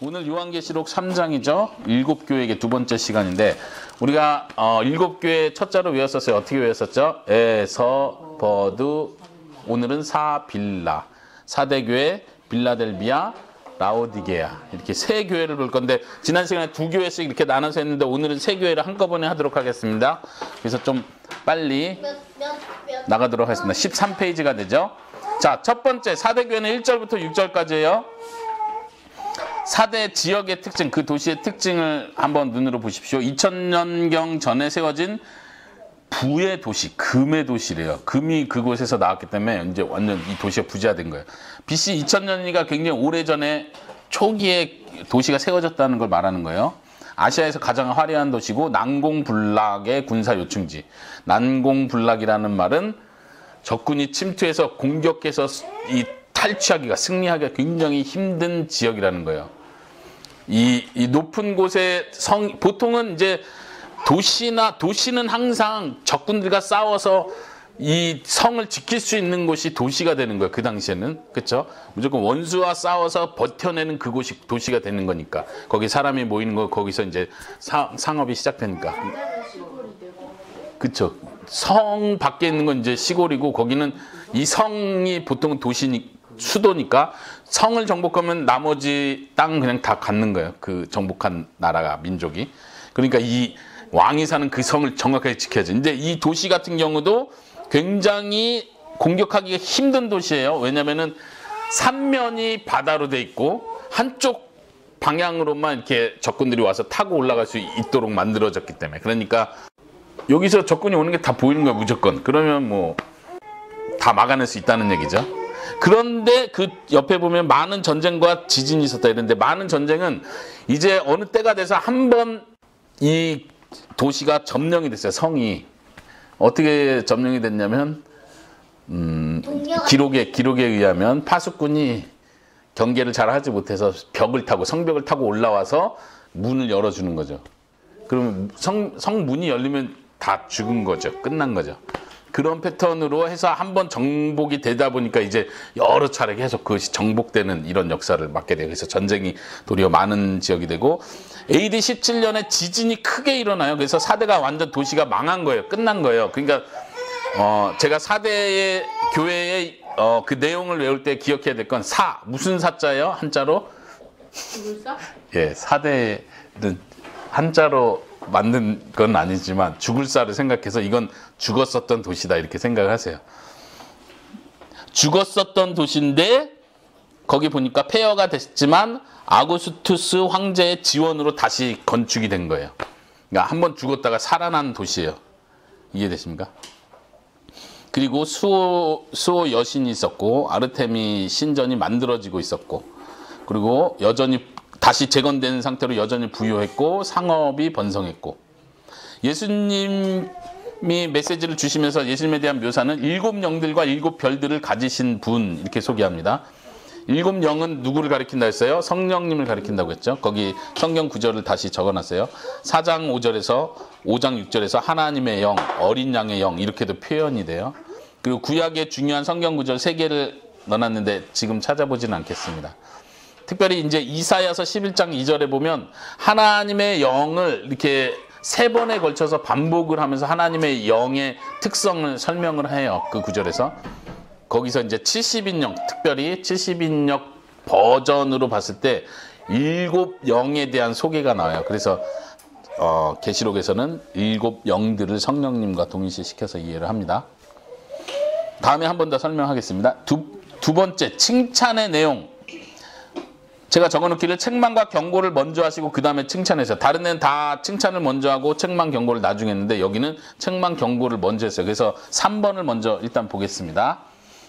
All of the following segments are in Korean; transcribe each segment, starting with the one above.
오늘 요한계시록 3장이죠. 7교회의 두 번째 시간인데 우리가 7교회 첫자로 외웠었어요. 어떻게 외웠었죠? 에서, 버두, 오늘은 사빌라, 사대교회, 빌라델비아, 라오디게아 이렇게 세 교회를 볼 건데 지난 시간에 두 교회씩 이렇게 나눠서 했는데 오늘은 세 교회를 한꺼번에 하도록 하겠습니다. 그래서 좀 빨리 나가도록 하겠습니다. 13페이지가 되죠. 자, 첫 번째 사대교회는 1절부터 6절까지예요. 사대 지역의 특징, 그 도시의 특징을 한번 눈으로 보십시오. 2000년경 전에 세워진 부의 도시, 금의 도시래요. 금이 그곳에서 나왔기 때문에 이제 완전 이 도시가 부자된 거예요. BC 2000년이니까 굉장히 오래전에 초기에 도시가 세워졌다는 걸 말하는 거예요. 아시아에서 가장 화려한 도시고 난공불락의 군사 요충지. 난공불락이라는 말은 적군이 침투해서 공격해서 이 탈취하기가 승리하기가 굉장히 힘든 지역이라는 거예요. 이 높은 곳에 보통은 이제 도시는 항상 적군들과 싸워서 이 성을 지킬 수 있는 곳이 도시가 되는 거예요. 그 당시에는. 그렇죠? 무조건 원수와 싸워서 버텨내는 그곳이 도시가 되는 거니까. 거기 사람이 모이는 거 거기서 이제 상업이 시작되니까. 그렇죠. 성 밖에 있는 건 이제 시골이고 거기는 이 성이 보통은 수도니까 성을 정복하면 나머지 땅 그냥 다 갖는 거예요. 그 정복한 나라가 민족이. 그러니까 이 왕이 사는 그 성을 정확하게 지켜야죠. 근데 이 도시 같은 경우도 굉장히 공격하기가 힘든 도시예요. 왜냐면은 삼면이 바다로 돼 있고 한쪽 방향으로만 이렇게 적군들이 와서 타고 올라갈 수 있도록 만들어졌기 때문에. 그러니까 여기서 적군이 오는 게 다 보이는 거야, 무조건. 그러면 뭐 다 막아낼 수 있다는 얘기죠. 그런데 그 옆에 보면 많은 전쟁과 지진이 있었다 이런데 많은 전쟁은 이제 어느 때가 돼서 한번 이 도시가 점령이 됐어요. 성이 어떻게 점령이 됐냐면 기록에 의하면 파수꾼이 경계를 잘 하지 못해서 성벽을 타고 올라와서 문을 열어주는 거죠. 그러면 성문이 열리면 다 죽은 거죠. 끝난 거죠. 그런 패턴으로 해서 한번 정복이 되다 보니까 이제 여러 차례 계속 그것이 정복되는 이런 역사를 맡게 돼요. 그래서 전쟁이 도리어 많은 지역이 되고 AD 17년에 지진이 크게 일어나요. 그래서 사대가 완전 도시가 망한 거예요. 끝난 거예요. 그러니까 제가 사대의 교회의 그 내용을 외울 때 기억해야 될 건 무슨 사자예요? 한자로? 죽을사? 예, 사대는 한자로 만든 건 아니지만 죽을사를 생각해서 이건 죽었었던 도시다 이렇게 생각을 하세요. 죽었었던 도시인데 거기 보니까 폐허가 됐지만 아구스투스 황제의 지원으로 다시 건축이 된 거예요. 그러니까 한번 죽었다가 살아난 도시예요. 이해되십니까? 그리고 수호 여신이 있었고 아르테미 신전이 만들어지고 있었고 그리고 여전히 다시 재건된 상태로 여전히 부유했고 상업이 번성했고 예수님이 메시지를 주시면서 예수님에 대한 묘사는 7 영들과 7 별들을 가지신 분 이렇게 소개합니다. 7 영은 누구를 가리킨다 했어요? 성령님을 가리킨다고 했죠. 거기 성경 구절을 다시 적어놨어요. 4장 5절에서 5장 6절에서 하나님의 영, 어린 양의 영 이렇게도 표현이 돼요. 그리고 구약의 중요한 성경 구절 3개를 넣어놨는데 지금 찾아보지는 않겠습니다. 특별히 이제 이사야서 11장 2절에 보면 하나님의 영을 이렇게 3번에 걸쳐서 반복을 하면서 하나님의 영의 특성을 설명을 해요. 그 구절에서. 거기서 이제 70인역, 특별히 70인역 버전으로 봤을 때 7 영에 대한 소개가 나와요. 그래서 계시록에서는 7 영들을 성령님과 동일시시켜서 이해를 합니다. 다음에 한 번 더 설명하겠습니다. 두 번째, 칭찬의 내용. 제가 적어놓기를 책망과 경고를 먼저 하시고 그 다음에 칭찬했어요. 다른 데는 다 칭찬을 먼저 하고 책망 경고를 나중에 했는데 여기는 책망 경고를 먼저 했어요. 그래서 3번을 먼저 일단 보겠습니다.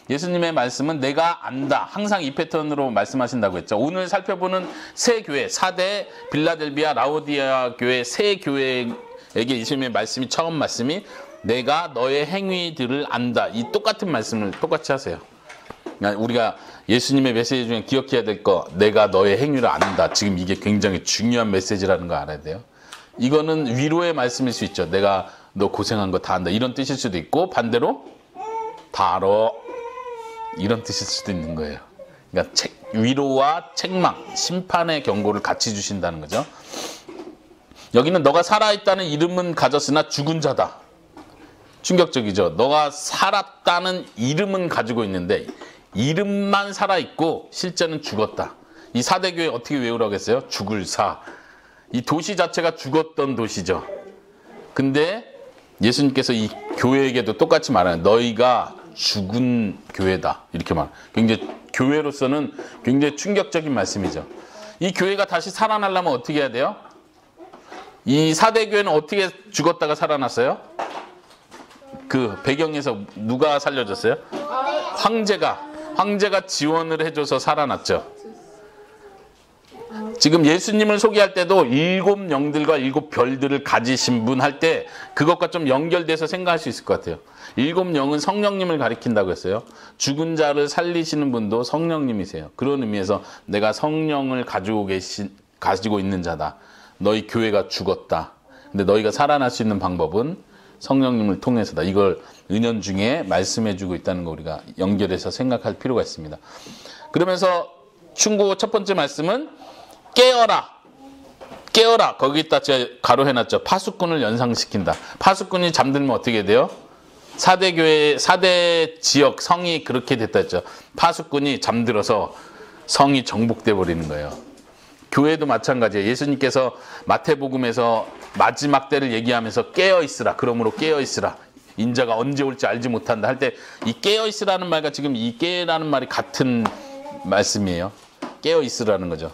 예수님의 말씀은 내가 안다. 항상 이 패턴으로 말씀하신다고 했죠. 오늘 살펴보는 세 교회, 사대, 빌라델비아, 라오디아 교회 세 교회에게 예수님의 말씀이 처음 말씀이 내가 너의 행위들을 안다. 이 똑같은 말씀을 똑같이 하세요. 그러니까 우리가 예수님의 메시지 중에 기억해야 될 거 내가 너의 행위를 안다. 지금 이게 굉장히 중요한 메시지라는 거 알아야 돼요. 이거는 위로의 말씀일 수 있죠. 내가 너 고생한 거 다 안다. 이런 뜻일 수도 있고 반대로 다 알아. 이런 뜻일 수도 있는 거예요. 그러니까 위로와 책망, 심판의 경고를 같이 주신다는 거죠. 여기는 너가 살아있다는 이름은 가졌으나 죽은 자다. 충격적이죠. 너가 살았다는 이름은 가지고 있는데 이름만 살아있고 실제는 죽었다. 이 사대교회 어떻게 외우라고 했어요? 죽을 사. 이 도시 자체가 죽었던 도시죠. 근데 예수님께서 이 교회에게도 똑같이 말하는, 너희가 죽은 교회다, 이렇게 말. 굉장히 교회로서는 굉장히 충격적인 말씀이죠. 이 교회가 다시 살아나려면 어떻게 해야 돼요? 이 사대교회는 어떻게 죽었다가 살아났어요? 그 배경에서 누가 살려줬어요? 황제가 지원을 해줘서 살아났죠. 지금 예수님을 소개할 때도 7 영들과 7 별들을 가지신 분 할 때 그것과 좀 연결돼서 생각할 수 있을 것 같아요. 7 영은 성령님을 가리킨다고 했어요. 죽은 자를 살리시는 분도 성령님이세요. 그런 의미에서 내가 성령을 가지고 있는 자다. 너희 교회가 죽었다. 근데 너희가 살아날 수 있는 방법은 성령님을 통해서다. 이걸 은연중에 말씀해주고 있다는 거 우리가 연결해서 생각할 필요가 있습니다. 그러면서 충고 첫 번째 말씀은 깨어라. 깨어라. 거기다 제가 가로해놨죠. 파수꾼을 연상시킨다. 파수꾼이 잠들면 어떻게 돼요? 사대 지역 성이 그렇게 됐다 했죠. 파수꾼이 잠들어서 성이 정복돼 버리는 거예요. 교회도 마찬가지예요. 예수님께서 마태복음에서 마지막 때를 얘기하면서 깨어 있으라. 그러므로 깨어 있으라. 인자가 언제 올지 알지 못한다 할 때 이 깨어 있으라는 말과 지금 이 깨라는 말이 같은 말씀이에요. 깨어 있으라는 거죠.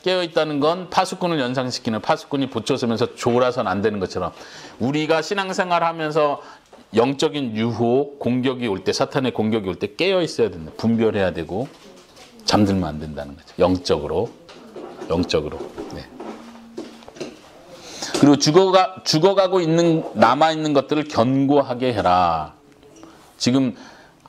깨어 있다는 건 파수꾼을 연상시키는, 파수꾼이 붙여서면서 졸아서는 안 되는 것처럼 우리가 신앙생활 하면서 영적인 유혹, 공격이 올 때, 사탄의 공격이 올 때 깨어 있어야 된다. 분별해야 되고 잠들면 안 된다는 거죠. 영적으로. 네. 그리고 죽어가고 있는, 남아있는 것들을 견고하게 해라. 지금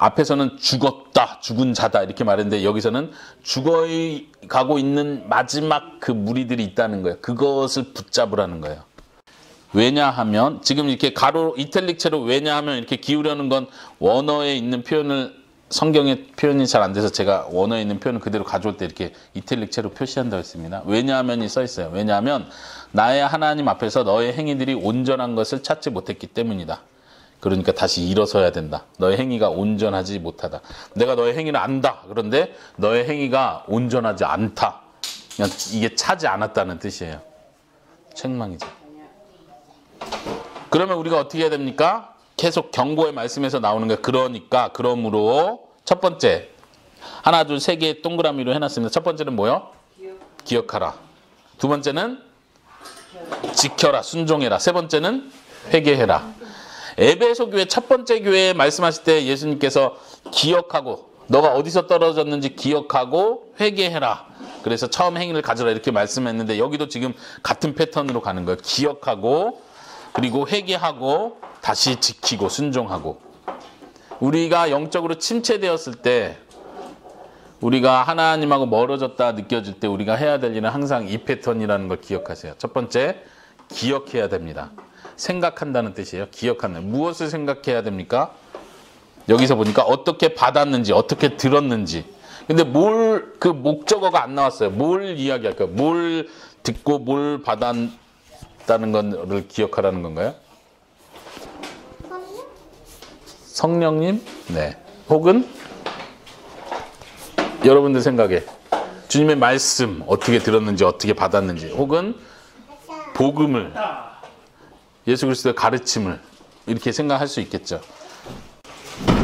앞에서는 죽었다, 죽은 자다 이렇게 말했는데 여기서는 죽어가고 있는 마지막 그 무리들이 있다는 거예요. 그것을 붙잡으라는 거예요. 왜냐하면 지금 이렇게 가로 이탈릭체로 왜냐하면 이렇게 기울여는 건 원어에 있는 표현을, 성경의 표현이 잘 안 돼서 제가 원어에 있는 표현을 그대로 가져올 때 이렇게 이탈릭체로 표시한다고 했습니다. 왜냐하면이 써 있어요. 왜냐하면 나의 하나님 앞에서 너의 행위들이 온전한 것을 찾지 못했기 때문이다. 그러니까 다시 일어서야 된다. 너의 행위가 온전하지 못하다. 내가 너의 행위를 안다. 그런데 너의 행위가 온전하지 않다. 그냥 이게 차지 않았다는 뜻이에요. 책망이죠. 그러면 우리가 어떻게 해야 됩니까? 계속 경고의 말씀에서 나오는 거예요. 그러니까, 그러므로 첫 번째, 하나, 둘, 세 개 동그라미로 해놨습니다. 첫 번째는 뭐요? 기억하라. 두 번째는 지켜라, 순종해라. 세 번째는 회개해라. 에베소 교회 첫 번째 교회에 말씀하실 때 예수님께서 기억하고, 너가 어디서 떨어졌는지 기억하고 회개해라. 그래서 처음 행위를 가져라 이렇게 말씀했는데 여기도 지금 같은 패턴으로 가는 거예요. 기억하고, 그리고 회개하고, 다시 지키고, 순종하고. 우리가 영적으로 침체되었을 때, 우리가 하나님하고 멀어졌다 느껴질 때 우리가 해야 될 일은 항상 이 패턴이라는 걸 기억하세요. 첫 번째, 기억해야 됩니다. 생각한다는 뜻이에요. 기억하는. 무엇을 생각해야 됩니까? 여기서 보니까 어떻게 받았는지, 어떻게 들었는지. 근데 그 목적어가 안 나왔어요. 뭘 이야기할까요? 뭘 듣고 뭘 받았다는 거를 기억하라는 건가요? 성령님? 네. 혹은 여러분들 생각에 주님의 말씀 어떻게 들었는지, 어떻게 받았는지, 혹은 복음을, 예수 그리스도의 가르침을 이렇게 생각할 수 있겠죠.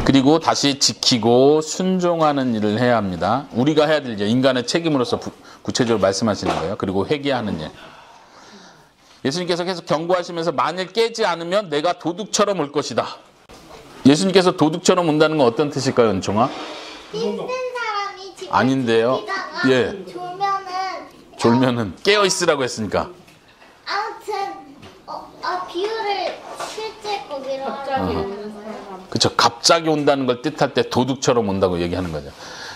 그리고 다시 지키고 순종하는 일을 해야 합니다. 우리가 해야 될 일, 인간의 책임으로서 구체적으로 말씀하시는 거예요. 그리고 회개하는 일. 예수님께서 계속 경고하시면서 만일 깨지 않으면 내가 도둑처럼 올 것이다. 예수님께서 도둑처럼 온다는 건 어떤 뜻일까요, 은총아? 힘든 사람이 지금 아닌데요. 예. 졸면은 깨어 있으라고 했으니까. 아무튼 비유를 실제 거기로 하면 그렇죠. 갑자기 온다는 걸 뜻할 때 도둑처럼 온다고 얘기하는 거죠.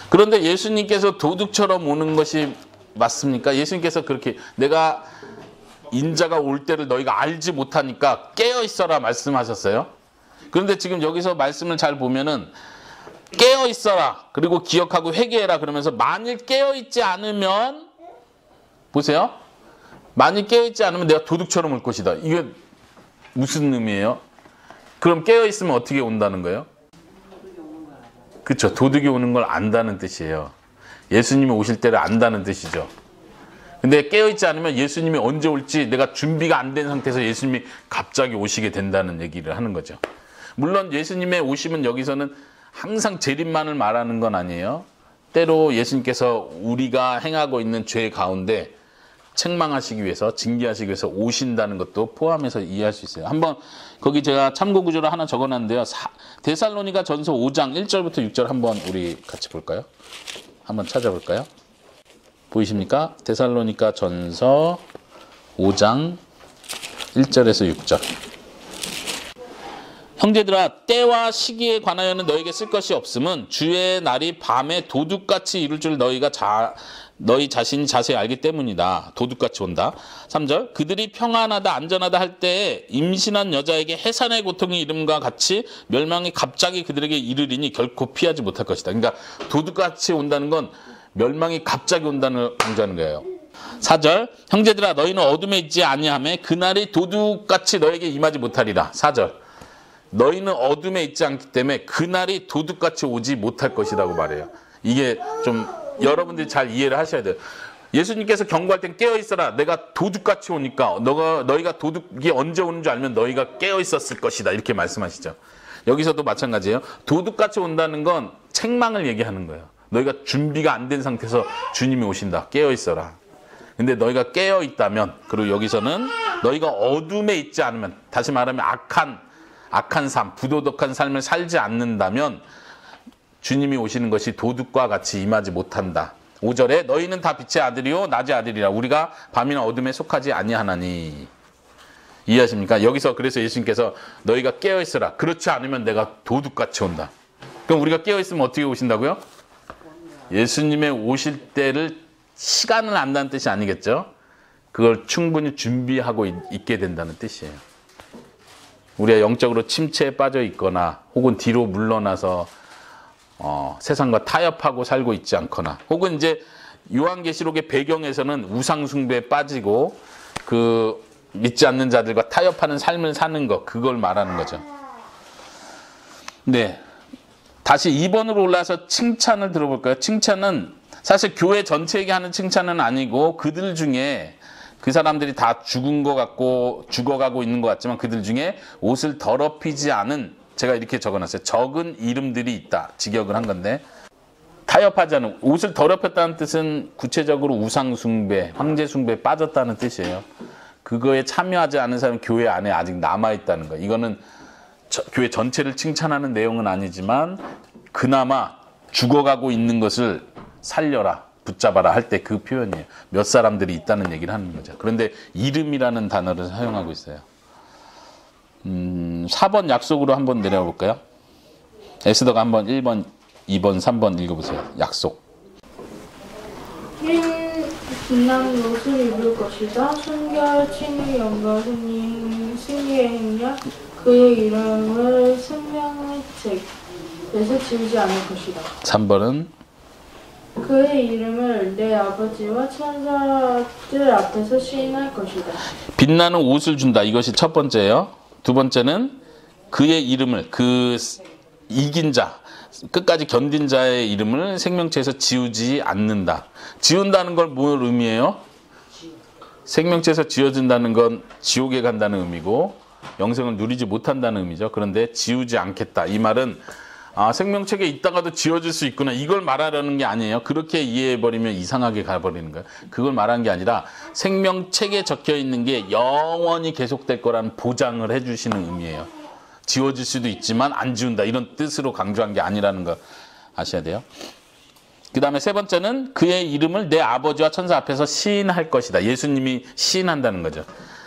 그런데 예수님께서 도둑처럼 오는 것이 맞습니까? 예수님께서 그렇게 내가 인자가 올 때를 너희가 알지 못하니까 깨어 있어라 말씀하셨어요. 그런데 지금 여기서 말씀을 잘 보면은 깨어 있어라. 그리고 기억하고 회개해라. 그러면서 만일 깨어 있지 않으면 보세요. 만일 깨어 있지 않으면 내가 도둑처럼 올 것이다. 이게 무슨 의미예요? 그럼 깨어 있으면 어떻게 온다는 거예요? 그렇죠. 도둑이 오는 걸 안다는 뜻이에요. 예수님이 오실 때를 안다는 뜻이죠. 근데 깨어있지 않으면 예수님이 언제 올지 내가 준비가 안 된 상태에서 예수님이 갑자기 오시게 된다는 얘기를 하는 거죠. 물론 예수님의 오심은 여기서는 항상 재림만을 말하는 건 아니에요. 때로 예수님께서 우리가 행하고 있는 죄 가운데 책망하시기 위해서, 징계하시기 위해서 오신다는 것도 포함해서 이해할 수 있어요. 한번 거기 제가 참고 구절을 하나 적어놨는데요. 데살로니가 전서 5장 1절부터 6절 한번 우리 같이 볼까요? 한번 찾아볼까요? 보이십니까? 데살로니가 전서 5장 1절에서 6절. 형제들아, 때와 시기에 관하여는 너에게 쓸 것이 없음은 주의 날이 밤에 도둑같이 이룰 줄 너희 자신이 자세히 알기 때문이다. 도둑같이 온다. 3절. 그들이 평안하다 안전하다 할 때에 임신한 여자에게 해산의 고통이 이름과 같이 멸망이 갑자기 그들에게 이르리니 결코 피하지 못할 것이다. 그러니까 도둑같이 온다는 건 멸망이 갑자기 온다는 강조하는 거예요. 4절. 형제들아, 너희는 어둠에 있지 아니하매 그날이 도둑같이 너에게 임하지 못하리라. 4절. 너희는 어둠에 있지 않기 때문에 그날이 도둑같이 오지 못할 것이라고 말해요. 이게 좀 여러분들이 잘 이해를 하셔야 돼요. 예수님께서 경고할 땐 깨어 있어라. 내가 도둑같이 오니까 너희가 도둑이 언제 오는 줄 알면 너희가 깨어 있었을 것이다. 이렇게 말씀하시죠. 여기서도 마찬가지예요. 도둑같이 온다는 건 책망을 얘기하는 거예요. 너희가 준비가 안 된 상태에서 주님이 오신다. 깨어 있어라. 근데 너희가 깨어 있다면, 그리고 여기서는 너희가 어둠에 있지 않으면, 다시 말하면 악한 삶, 부도덕한 삶을 살지 않는다면 주님이 오시는 것이 도둑과 같이 임하지 못한다. 5절에 너희는 다 빛의 아들이요 낮의 아들이라 우리가 밤이나 어둠에 속하지 아니하나니. 이해하십니까? 여기서 그래서 예수님께서 너희가 깨어있으라. 그렇지 않으면 내가 도둑같이 온다. 그럼 우리가 깨어있으면 어떻게 오신다고요? 예수님의 오실 때를 시간을 안다는 뜻이 아니겠죠? 그걸 충분히 준비하고 있게 된다는 뜻이에요. 우리가 영적으로 침체에 빠져 있거나 혹은 뒤로 물러나서 세상과 타협하고 살고 있지 않거나, 혹은 이제 요한계시록의 배경에서는 우상 숭배에 빠지고 그 믿지 않는 자들과 타협하는 삶을 사는 것, 그걸 말하는 거죠. 네, 다시 2번으로 올라서 칭찬을 들어볼까요? 칭찬은 사실 교회 전체에게 하는 칭찬은 아니고 그들 중에 그 사람들이 다 죽어가고 있는 것 같지만 그들 중에 옷을 더럽히지 않은, 제가 이렇게 적어놨어요. 적은 이름들이 있다. 직역을 한 건데, 타협하지 않은, 옷을 더럽혔다는 뜻은 구체적으로 우상숭배, 황제숭배에 빠졌다는 뜻이에요. 그거에 참여하지 않은 사람이 교회 안에 아직 남아있다는 거예요. 이거는 교회 전체를 칭찬하는 내용은 아니지만 그나마 죽어가고 있는 것을 살려라, 붙잡아라 할 때 그 표현이에요. 몇 사람들이 있다는 얘기를 하는 거죠. 그런데 이름이라는 단어를 사용하고 있어요. 4번 약속으로 한번 내려가 볼까요? 에스더가 한번 1번, 2번, 3번 읽어보세요. 약속. 흰 빛나는 옷을 입을 것이다. 순결, 친히, 영광, 승리의 행렬, 그의 이름을 생명의 책에서 지우지 않을 것이다. 3번은 그의 이름을 내 아버지와 천사들 앞에서 시인할 것이다. 빛나는 옷을 준다. 이것이 첫 번째예요. 두 번째는 그의 이름을, 그 이긴 자, 끝까지 견딘 자의 이름을 생명체에서 지우지 않는다. 지운다는 걸 뭘 의미해요? 생명체에서 지워진다는 건 지옥에 간다는 의미고 영생을 누리지 못한다는 의미죠. 그런데 지우지 않겠다. 이 말은 생명책에 있다가도 지워질 수 있구나, 이걸 말하려는 게 아니에요. 그렇게 이해해버리면 이상하게 가버리는 거예요. 그걸 말하는 게 아니라 생명책에 적혀 있는 게 영원히 계속될 거라는 보장을 해주시는 의미예요. 지워질 수도 있지만 안 지운다, 이런 뜻으로 강조한 게 아니라는 거 아셔야 돼요. 그 다음에 세 번째는 그의 이름을 내 아버지와 천사 앞에서 시인할 것이다. 예수님이 시인한다는 거죠.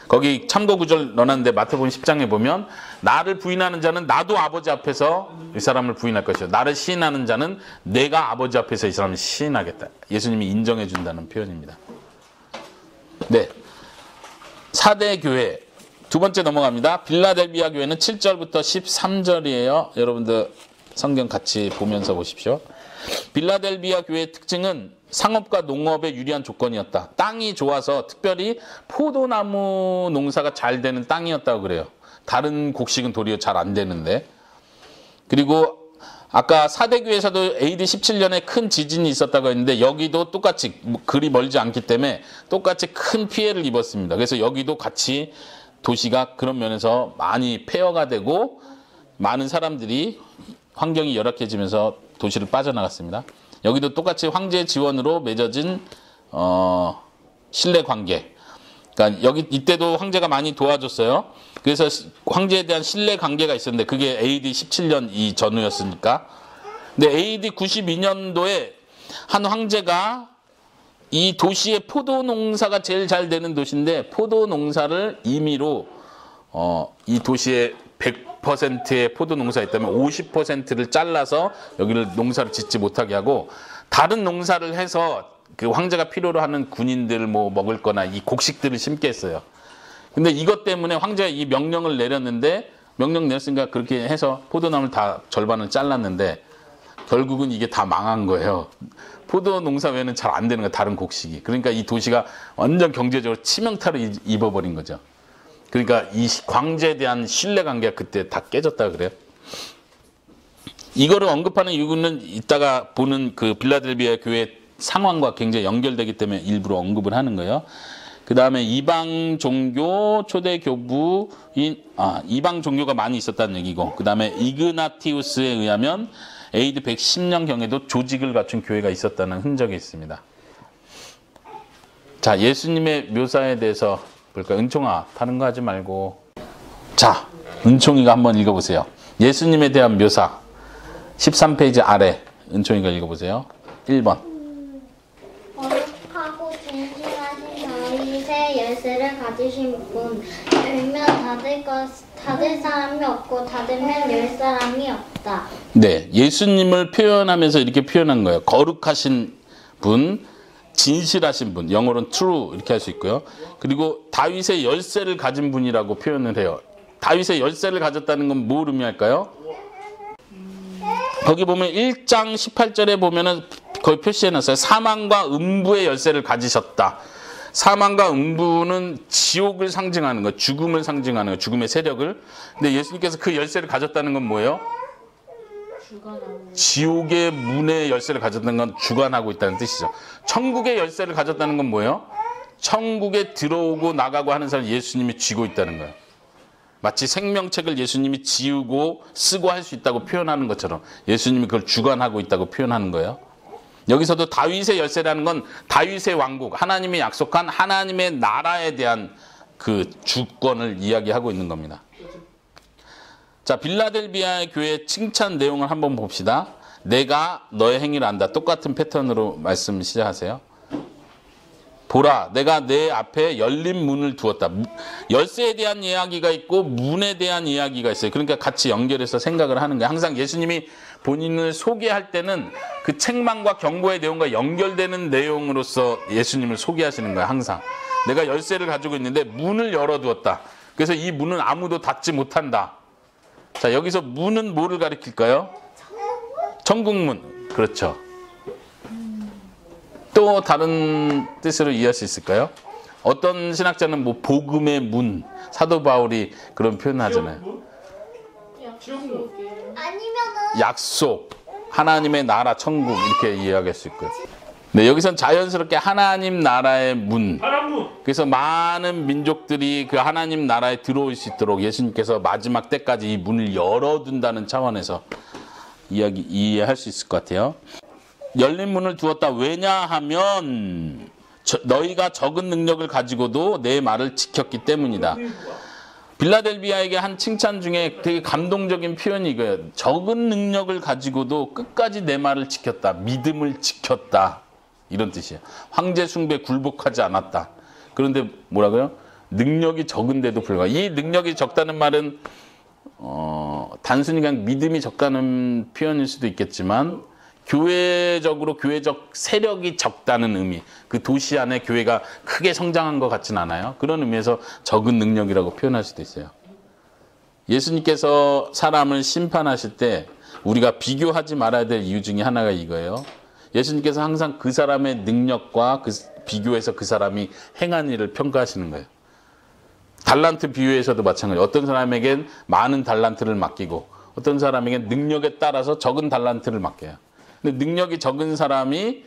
거기 참고 구절 넣어놨는데 마태복음 10장에 보면 나를 부인하는 자는 나도 아버지 앞에서 이 사람을 부인할 것이요, 나를 시인하는 자는 내가 아버지 앞에서 이 사람을 시인하겠다. 예수님이 인정해 준다는 표현입니다. 네, 4대 교회 두 번째 넘어갑니다. 빌라델비아 교회는 7절부터 13절이에요. 여러분들 성경 같이 보면서 보십시오. 빌라델비아 교회의 특징은 상업과 농업에 유리한 조건이었다. 땅이 좋아서 특별히 포도나무 농사가 잘 되는 땅이었다고 그래요. 다른 곡식은 도리어 잘 안 되는데. 그리고 아까 사대교에서도 AD 17년에 큰 지진이 있었다고 했는데 여기도 똑같이 그리 멀지 않기 때문에 똑같이 큰 피해를 입었습니다. 그래서 여기도 같이 도시가 그런 면에서 많이 폐허가 되고 많은 사람들이 환경이 열악해지면서 도시를 빠져나갔습니다. 여기도 똑같이 황제의 지원으로 맺어진 신뢰 관계. 그러니까 이때도 황제가 많이 도와줬어요. 그래서 황제에 대한 신뢰 관계가 있었는데 그게 AD 17년 이 전후였으니까. 근데 AD 92년도에 한 황제가 이 도시의 포도 농사가 제일 잘 되는 도시인데 포도 농사를 임의로 이 도시의 100%의 포도 농사가 있다면 50%를 잘라서 여기를 농사를 짓지 못하게 하고 다른 농사를 해서 그 황제가 필요로 하는 군인들 뭐 먹을 거나 이 곡식들을 심게 했어요. 근데 이것 때문에 황제가 이 명령을 내렸는데 명령 내렸으니까 그렇게 해서 포도나무를 다 절반을 잘랐는데 결국은 이게 다 망한 거예요. 포도 농사 외에는 잘 안 되는 거예요. 다른 곡식이. 그러니까 이 도시가 완전 경제적으로 치명타를 입어버린 거죠. 그러니까 이 황제에 대한 신뢰관계가 그때 다 깨졌다 그래요. 이거를 언급하는 이유는 이따가 보는 그 빌라델비아 교회 상황과 굉장히 연결되기 때문에 일부러 언급을 하는 거예요. 그 다음에 이방 종교 초대 교부인 이방 종교가 많이 있었다는 얘기고, 그 다음에 이그나티우스에 의하면 AD 110년 경에도 조직을 갖춘 교회가 있었다는 흔적이 있습니다. 자, 예수님의 묘사에 대해서 볼까요? 은총아, 다른 거 하지 말고. 자, 은총이가 한번 읽어보세요. 예수님에 대한 묘사 13페이지 아래 은총이가 읽어보세요. 1번. 거룩하고 진실하신 다윗의 열쇠를 가지신 분, 열면 닫을 사람이 없고 닫으면 열 사람이 없다. 네, 예수님을 표현하면서 이렇게 표현한 거예요. 거룩하신 분, 진실하신 분, 영어로는 true 이렇게 할 수 있고요. 그리고 다윗의 열쇠를 가진 분이라고 표현을 해요. 다윗의 열쇠를 가졌다는 건 뭘 의미할까요? 거기 보면 1장 18절에 보면은 거기 표시해놨어요. 사망과 음부의 열쇠를 가지셨다. 사망과 음부는 지옥을 상징하는 거예요. 죽음을 상징하는 거예요. 죽음의 세력을. 근데 예수님께서 그 열쇠를 가졌다는 건 뭐예요? 지옥의 문의 열쇠를 가졌다는 건 주관하고 있다는 뜻이죠. 천국의 열쇠를 가졌다는 건 뭐예요? 천국에 들어오고 나가고 하는 사람을 예수님이 쥐고 있다는 거예요. 마치 생명책을 예수님이 지우고 쓰고 할 수 있다고 표현하는 것처럼 예수님이 그걸 주관하고 있다고 표현하는 거예요. 여기서도 다윗의 열쇠라는 건 다윗의 왕국, 하나님이 약속한 하나님의 나라에 대한 그 주권을 이야기하고 있는 겁니다. 자, 빌라델비아 교회의 칭찬 내용을 한번 봅시다. 내가 너의 행위를 안다. 똑같은 패턴으로 말씀 시작하세요. 보라, 내가 내 앞에 열린 문을 두었다. 열쇠에 대한 이야기가 있고 문에 대한 이야기가 있어요. 그러니까 같이 연결해서 생각을 하는 거예요. 항상 예수님이 본인을 소개할 때는 그 책망과 경고의 내용과 연결되는 내용으로서 예수님을 소개하시는 거예요. 항상. 내가 열쇠를 가지고 있는데 문을 열어두었다. 그래서 이 문은 아무도 닫지 못한다. 자, 여기서 문은 뭐를 가리킬까요? 천국문. 그렇죠. 또 다른 뜻으로 이해할 수 있을까요? 어떤 신학자는 뭐 복음의 문, 사도 바울이 그런 표현을 하잖아요. 아니면은 약속, 하나님의 나라, 천국 이렇게 이해할 수 있고요. 네, 여기선 자연스럽게 하나님 나라의 문. 그래서 많은 민족들이 그 하나님 나라에 들어올 수 있도록 예수님께서 마지막 때까지 이 문을 열어둔다는 차원에서 이해할 수 있을 것 같아요. 열린 문을 두었다. 왜냐하면 너희가 적은 능력을 가지고도 내 말을 지켰기 때문이다. 빌라델비아에게 한 칭찬 중에 되게 감동적인 표현이 이거예요. 적은 능력을 가지고도 끝까지 내 말을 지켰다. 믿음을 지켰다. 이런 뜻이에요. 황제 숭배 굴복하지 않았다. 그런데 뭐라고요? 능력이 적은데도 불구하고. 이 능력이 적다는 말은 단순히 그냥 믿음이 적다는 표현일 수도 있겠지만 교회적으로 교회적 세력이 적다는 의미. 그 도시 안에 교회가 크게 성장한 것 같진 않아요. 그런 의미에서 적은 능력이라고 표현할 수도 있어요. 예수님께서 사람을 심판하실 때 우리가 비교하지 말아야 될 이유 중에 하나가 이거예요. 예수님께서 항상 그 사람의 능력과 비교해서 그 사람이 행한 일을 평가하시는 거예요. 달란트 비유에서도 마찬가지예요. 어떤 사람에겐 많은 달란트를 맡기고 어떤 사람에겐 능력에 따라서 적은 달란트를 맡겨요. 근데 능력이 적은 사람이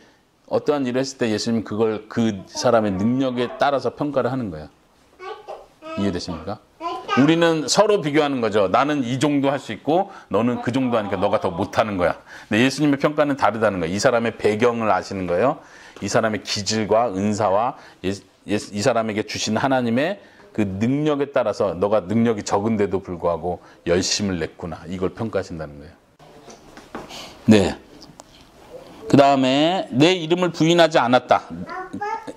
어떠한 일을 했을 때 예수님 그걸 그 사람의 능력에 따라서 평가를 하는 거예요. 이해되십니까? 우리는 서로 비교하는 거죠. 나는 이 정도 할 수 있고 너는 그 정도 하니까 너가 더 못하는 거야. 근데 예수님의 평가는 다르다는 거예요. 이 사람의 배경을 아시는 거예요. 이 사람의 기질과 은사와 이 사람에게 주신 하나님의 그 능력에 따라서 너가 능력이 적은데도 불구하고 열심을 냈구나. 이걸 평가하신다는 거예요. 네. 그 다음에 내 이름을 부인하지 않았다.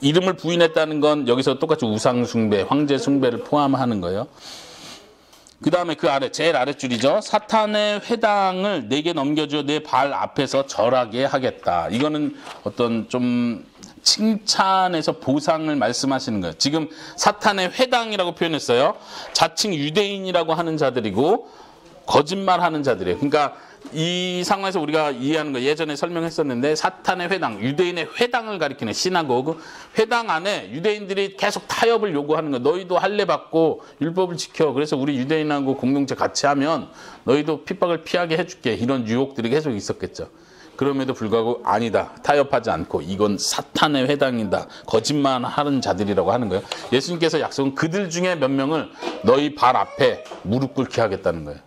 이름을 부인했다는 건 여기서 똑같이 우상 숭배, 황제 숭배를 포함하는 거예요. 그 다음에 그 아래, 제일 아랫줄이죠. 사탄의 회당을 내게 넘겨줘 내 발 앞에서 절하게 하겠다. 이거는 어떤 좀 칭찬에서 보상을 말씀하시는 거예요. 지금 사탄의 회당이라고 표현했어요. 자칭 유대인이라고 하는 자들이고 거짓말하는 자들이에요. 그러니까 이 상황에서 우리가 이해하는 거 예전에 설명했었는데 사탄의 회당, 유대인의 회당을 가리키는 시나고그 회당 안에 유대인들이 계속 타협을 요구하는 거예요. 너희도 할례 받고 율법을 지켜. 그래서 우리 유대인하고 공동체 같이 하면 너희도 핍박을 피하게 해줄게. 이런 유혹들이 계속 있었겠죠. 그럼에도 불구하고 아니다. 타협하지 않고 이건 사탄의 회당이다. 거짓말하는 자들이라고 하는 거예요. 예수님께서 약속은 그들 중에 몇 명을 너희 발 앞에 무릎 꿇게 하겠다는 거예요.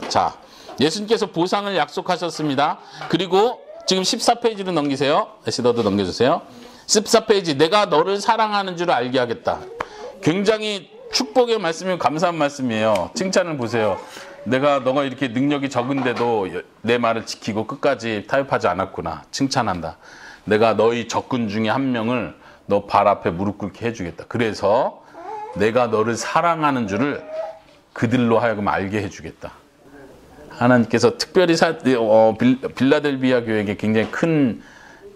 자, 예수님께서 보상을 약속하셨습니다. 그리고 지금 14페이지로 넘기세요. 에시더도 넘겨주세요. 14페이지 내가 너를 사랑하는 줄 알게 하겠다. 굉장히 축복의 말씀이고 감사한 말씀이에요. 칭찬을 보세요. 너가 이렇게 능력이 적은데도 내 말을 지키고 끝까지 타협하지 않았구나. 칭찬한다. 내가 너희 적군 중에 한 명을 너 발 앞에 무릎 꿇게 해주겠다. 그래서 내가 너를 사랑하는 줄을 그들로 하여금 알게 해주겠다. 하나님께서 특별히 빌라델비아 교회에게 굉장히 큰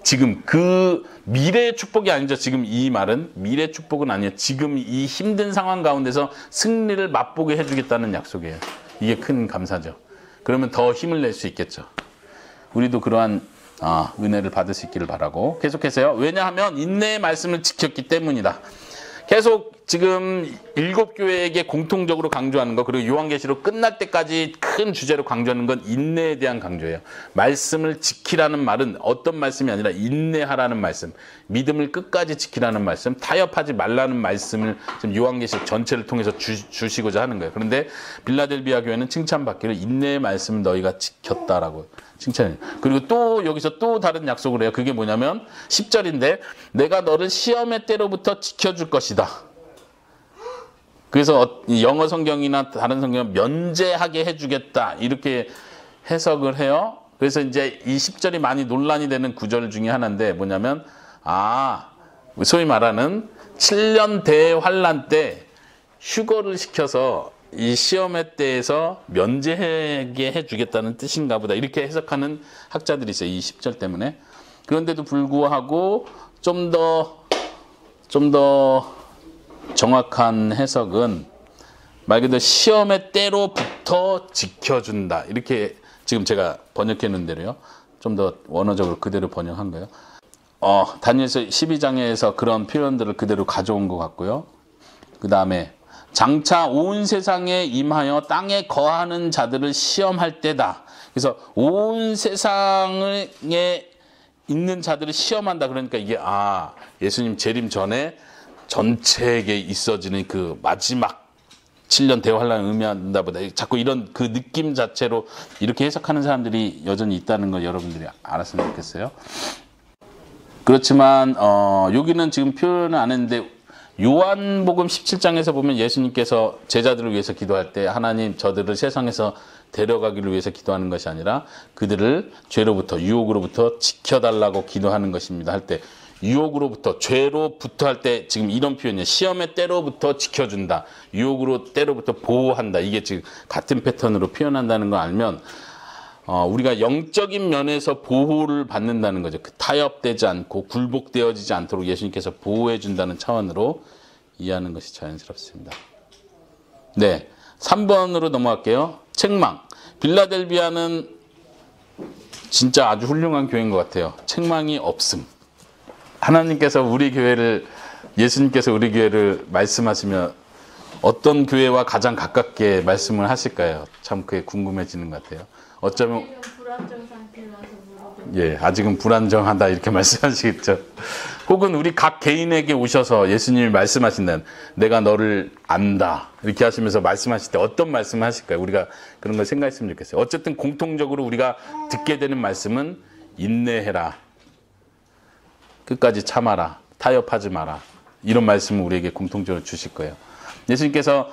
지금 그 미래의 축복이 아니죠. 지금 이 말은 미래의 축복은 아니에요. 지금 이 힘든 상황 가운데서 승리를 맛보게 해주겠다는 약속이에요. 이게 큰 감사죠. 그러면 더 힘을 낼 수 있겠죠. 우리도 그러한 은혜를 받을 수 있기를 바라고 계속해서요. 왜냐하면 인내의 말씀을 지켰기 때문이다. 계속 지금 7교회에게 공통적으로 강조하는 거, 그리고 요한계시록 끝날 때까지 큰 주제로 강조하는 건 인내에 대한 강조예요. 말씀을 지키라는 말은 어떤 말씀이 아니라 인내하라는 말씀, 믿음을 끝까지 지키라는 말씀, 타협하지 말라는 말씀을 지금 요한계시록 전체를 통해서 주시고자 하는 거예요. 그런데 빌라델비아 교회는 칭찬받기를 인내의 말씀을 너희가 지켰다라고 칭찬해요. 그리고 또 여기서 또 다른 약속을 해요. 그게 뭐냐면 10절인데 내가 너를 시험의 때로부터 지켜줄 것이다. 그래서 영어 성경이나 다른 성경은 면제하게 해주겠다 이렇게 해석을 해요. 그래서 이제 이 10절이 많이 논란이 되는 구절 중에 하나인데 뭐냐면 소위 말하는 7년 대환란 때 휴거를 시켜서 이 시험의 때에서 면제하게 해주겠다는 뜻인가 보다 이렇게 해석하는 학자들이 있어요. 이 10절 때문에. 그런데도 불구하고 좀 더 정확한 해석은 말 그대로 시험의 때로부터 지켜준다. 이렇게 지금 제가 번역해 놓은 대로요. 좀 더 원어적으로 그대로 번역한 거예요. 다니엘서 12장에서 그런 표현들을 그대로 가져온 것 같고요. 그 다음에 장차 온 세상에 임하여 땅에 거하는 자들을 시험할 때다. 그래서 온 세상에 있는 자들을 시험한다. 그러니까 이게 예수님 재림 전에 전체에게 있어지는 그 마지막 7년 대환란을 의미한다 보다. 자꾸 이런 그 느낌 자체로 이렇게 해석하는 사람들이 여전히 있다는 걸 여러분들이 알았으면 좋겠어요. 그렇지만 여기는 지금 표현을 안 했는데 요한복음 17장에서 보면 예수님께서 제자들을 위해서 기도할 때 하나님 저들을 세상에서 데려가기를 위해서 기도하는 것이 아니라 그들을 죄로부터 유혹으로부터 지켜달라고 기도하는 것입니다 할 때 유혹으로부터 죄로부터 할 때 지금 이런 표현이에요. 시험의 때로부터 지켜준다. 유혹으로 때로부터 보호한다. 이게 지금 같은 패턴으로 표현한다는 걸 알면 우리가 영적인 면에서 보호를 받는다는 거죠. 그 타협되지 않고 굴복되어지지 않도록 예수님께서 보호해 준다는 차원으로 이해하는 것이 자연스럽습니다. 네, 3번으로 넘어갈게요. 책망. 빌라델비아는 진짜 아주 훌륭한 교회인 것 같아요. 책망이 없음. 하나님께서 우리 교회를, 예수님께서 우리 교회를 말씀하시면 어떤 교회와 가장 가깝게 말씀을 하실까요? 참 그게 궁금해지는 것 같아요. 어쩌면 불안정 상태라서 물어보는. 예, 아직은 불안정하다 이렇게 말씀하시겠죠. 혹은 우리 각 개인에게 오셔서 예수님이 말씀하신다는, 내가 너를 안다 이렇게 하시면서 말씀하실 때 어떤 말씀을 하실까요? 우리가 그런 걸 생각했으면 좋겠어요. 어쨌든 공통적으로 우리가 듣게 되는 말씀은 인내해라, 끝까지 참아라, 타협하지 마라, 이런 말씀을 우리에게 공통적으로 주실 거예요. 예수님께서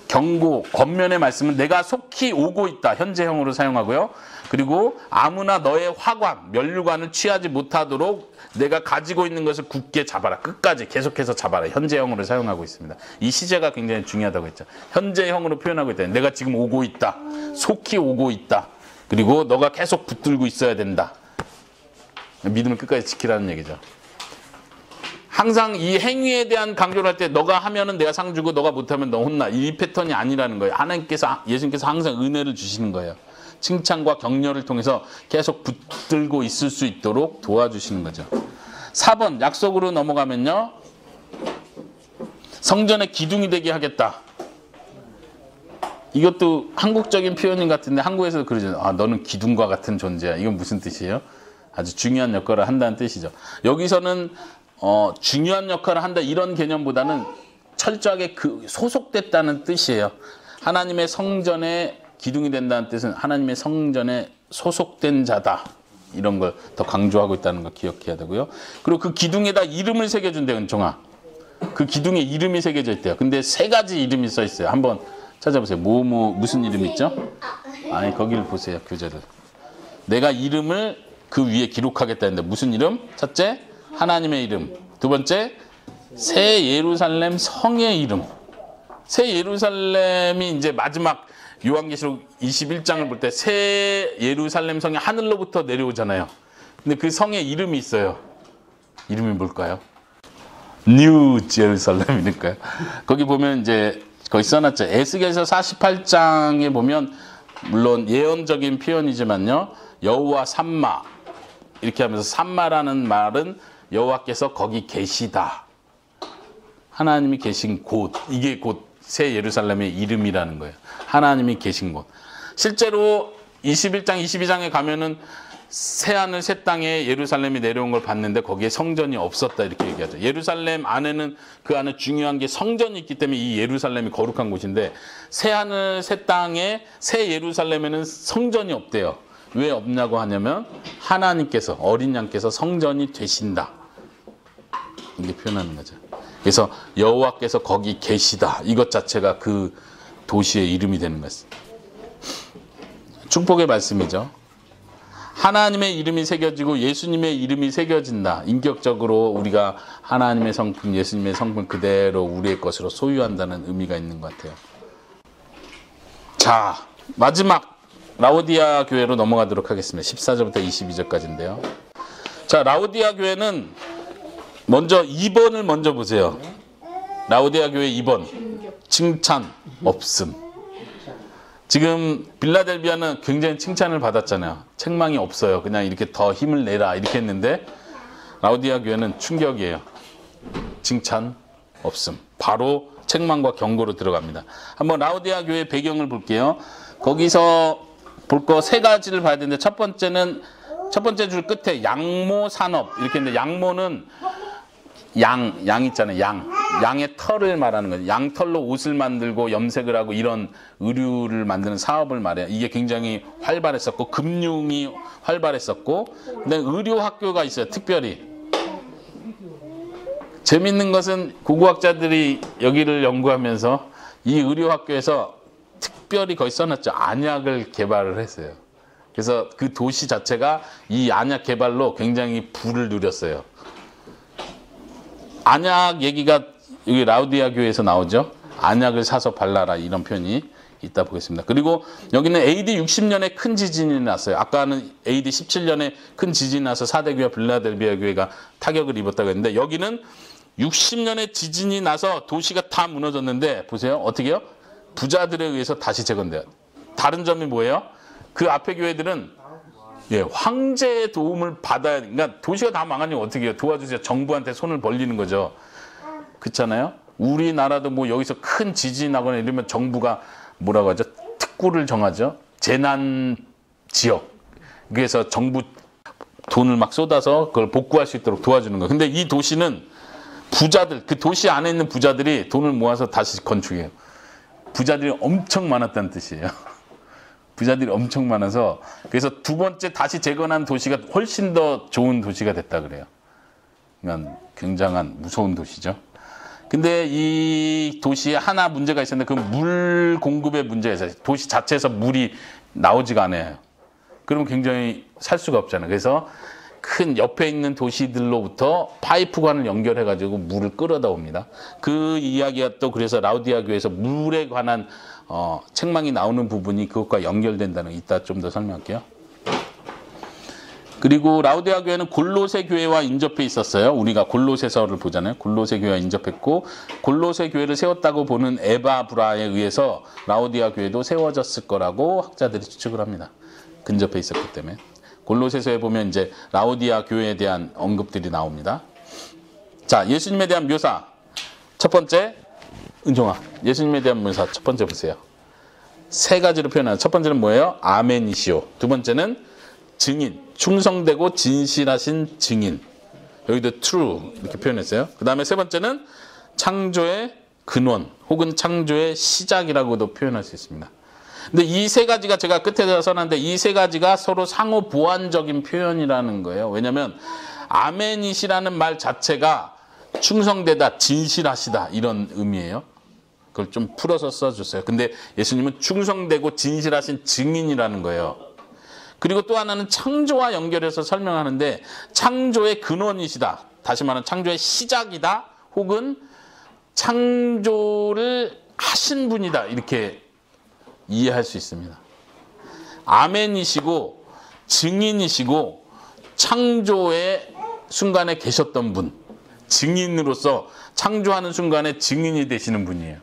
경고, 권면의 말씀은 내가 속히 오고 있다, 현재형으로 사용하고요. 그리고 아무나 너의 화관, 면류관을 취하지 못하도록 내가 가지고 있는 것을 굳게 잡아라, 끝까지 계속해서 잡아라, 현재형으로 사용하고 있습니다. 이 시제가 굉장히 중요하다고 했죠. 현재형으로 표현하고 있다. 내가 지금 오고 있다, 속히 오고 있다, 그리고 너가 계속 붙들고 있어야 된다. 믿음을 끝까지 지키라는 얘기죠. 항상 이 행위에 대한 강조를 할 때 너가 하면은 내가 상 주고 너가 못하면 너 혼나, 이 패턴이 아니라는 거예요. 하나님께서, 예수님께서 항상 은혜를 주시는 거예요. 칭찬과 격려를 통해서 계속 붙들고 있을 수 있도록 도와주시는 거죠. 4번 약속으로 넘어가면요, 성전의 기둥이 되게 하겠다. 이것도 한국적인 표현인 것 같은데 한국에서도 그러죠. 아, 너는 기둥과 같은 존재야. 이건 무슨 뜻이에요? 아주 중요한 역할을 한다는 뜻이죠. 여기서는 중요한 역할을 한다 이런 개념보다는 철저하게 소속됐다는 뜻이에요. 하나님의 성전에 기둥이 된다는 뜻은 하나님의 성전에 소속된 자다, 이런 걸 더 강조하고 있다는 걸 기억해야 되고요. 그리고 그 기둥에다 이름을 새겨준대요. 은총아, 그 기둥에 이름이 새겨져 있대요. 근데 3가지 이름이 써 있어요. 한번 찾아보세요. 무슨 이름 있죠? 아니, 거기를 보세요. 교재를. 내가 이름을 그 위에 기록하겠다 했는데 무슨 이름? 첫째, 하나님의 이름. 두 번째, 새 예루살렘 성의 이름. 새 예루살렘이 이제 마지막 요한계시록 21장을 볼 때 새 예루살렘 성이 하늘로부터 내려오잖아요. 근데 그 성의 이름이 있어요. 이름이 뭘까요? 뉴 제루살렘이니까요. 거기 보면 이제 거기 써놨죠. 에스겔서 48장에 보면 물론 예언적인 표현이지만요, 여호와 삼마 이렇게 하면서, 삼마라는 말은 여호와께서 거기 계시다, 하나님이 계신 곳, 이게 곧 새 예루살렘의 이름이라는 거예요. 하나님이 계신 곳. 실제로 21장, 22장에 가면은 새하늘 새 땅에 예루살렘이 내려온 걸 봤는데 거기에 성전이 없었다, 이렇게 얘기하죠. 예루살렘 안에는, 그 안에 중요한 게 성전이 있기 때문에 이 예루살렘이 거룩한 곳인데, 새하늘 새 땅에 새 예루살렘에는 성전이 없대요. 왜 없냐고 하냐면 하나님께서, 어린 양께서 성전이 되신다, 이게 표현하는 거죠. 그래서 여호와께서 거기 계시다, 이것 자체가 그 도시의 이름이 되는 것입니다. 축복의 말씀이죠. 하나님의 이름이 새겨지고 예수님의 이름이 새겨진다. 인격적으로 우리가 하나님의 성품, 예수님의 성품 그대로 우리의 것으로 소유한다는 의미가 있는 것 같아요. 자, 마지막 라오디아 교회로 넘어가도록 하겠습니다. 14절부터 22절까지인데요. 자, 라오디아 교회는 먼저 2번을 먼저 보세요. 라오디아 교회 2번. 칭찬 없음. 지금 빌라델비아는 굉장히 칭찬을 받았잖아요. 책망이 없어요. 그냥 이렇게 더 힘을 내라 이렇게 했는데, 라오디아 교회는 충격이에요. 칭찬 없음. 바로 책망과 경고로 들어갑니다. 한번 라오디아 교회 배경을 볼게요. 거기서 볼 거 3가지를 봐야 되는데, 첫 번째 줄 끝에 양모 산업 이렇게 했는데, 양모는 양 있잖아요. 양의 털을 말하는 거죠. 양털로 옷을 만들고 염색을 하고 이런 의류를 만드는 사업을 말해요. 이게 굉장히 활발했었고, 금융이 활발했었고, 근데 의료 학교가 있어요. 특별히 재밌는 것은 고고학자들이 여기를 연구하면서 이 의료 학교에서 특별히 거기 써놨죠. 안약을 개발을 했어요. 그래서 그 도시 자체가 이 안약 개발로 굉장히 부를 누렸어요. 안약 얘기가 여기 라오디아 교회에서 나오죠. 안약을 사서 발라라, 이런 표현이 있다 보겠습니다. 그리고 여기는 AD 60년에 큰 지진이 났어요. 아까는 AD 17년에 큰 지진이 나서 4대 교회 빌라델비아 교회가 타격을 입었다고 했는데, 여기는 60년에 지진이 나서 도시가 다 무너졌는데, 보세요. 어떻게 해요? 부자들에 의해서 다시 재건돼요. 다른 점이 뭐예요? 그 앞에 교회들은 예, 황제의 도움을 받아야, 그러니까 도시가 다 망하면 어떻게 해요? 도와주세요. 정부한테 손을 벌리는 거죠. 그렇잖아요? 우리나라도 뭐 여기서 큰 지진이 나거나 이러면 정부가 뭐라고 하죠? 특구를 정하죠. 재난 지역. 그래서 정부 돈을 막 쏟아서 그걸 복구할 수 있도록 도와주는 거예요. 근데 이 도시는 부자들, 그 도시 안에 있는 부자들이 돈을 모아서 다시 건축해요. 부자들이 엄청 많았다는 뜻이에요. 부자들이 엄청 많아서 그래서 두 번째 다시 재건한 도시가 훨씬 더 좋은 도시가 됐다 그래요. 그러니까 굉장한 무서운 도시죠. 근데 이 도시에 하나 문제가 있었는데 그 물 공급의 문제가 있어요. 도시 자체에서 물이 나오지가 않아요. 그러면 굉장히 살 수가 없잖아요. 그래서 큰 옆에 있는 도시들로부터 파이프관을 연결해가지고 물을 끌어다 옵니다. 그 이야기가 또 그래서 라우디아 교회에서 물에 관한 책망이 나오는 부분이 그것과 연결된다는 거 이따 좀 더 설명할게요. 그리고 라우디아 교회는 골로새 교회와 인접해 있었어요. 우리가 골로새서를 보잖아요. 골로새 교회와 인접했고 골로새 교회를 세웠다고 보는 에바 브라에 의해서 라우디아 교회도 세워졌을 거라고 학자들이 추측을 합니다. 근접해 있었기 때문에. 골로새서에 보면 이제 라우디아 교회에 대한 언급들이 나옵니다. 자, 예수님에 대한 묘사. 첫 번째, 은종아, 예수님에 대한 묘사 첫 번째 보세요. 세 가지로 표현해요. 첫 번째는 뭐예요? 아멘이시오. 두 번째는 증인, 충성되고 진실하신 증인. 여기도 true 이렇게 표현했어요. 그 다음에 세 번째는 창조의 근원 혹은 창조의 시작이라고도 표현할 수 있습니다. 근데 이 세 가지가 제가 끝에다 써놨는데 이 세 가지가 서로 상호 보완적인 표현이라는 거예요. 왜냐하면 아멘이시라는 말 자체가 충성되다, 진실하시다 이런 의미예요. 그걸 좀 풀어서 써줬어요. 근데 예수님은 충성되고 진실하신 증인이라는 거예요. 그리고 또 하나는 창조와 연결해서 설명하는데 창조의 근원이시다. 다시 말하면 창조의 시작이다. 혹은 창조를 하신 분이다. 이렇게 이해할 수 있습니다. 아멘이시고 증인이시고 창조의 순간에 계셨던 분. 증인으로서 창조하는 순간에 증인이 되시는 분이에요.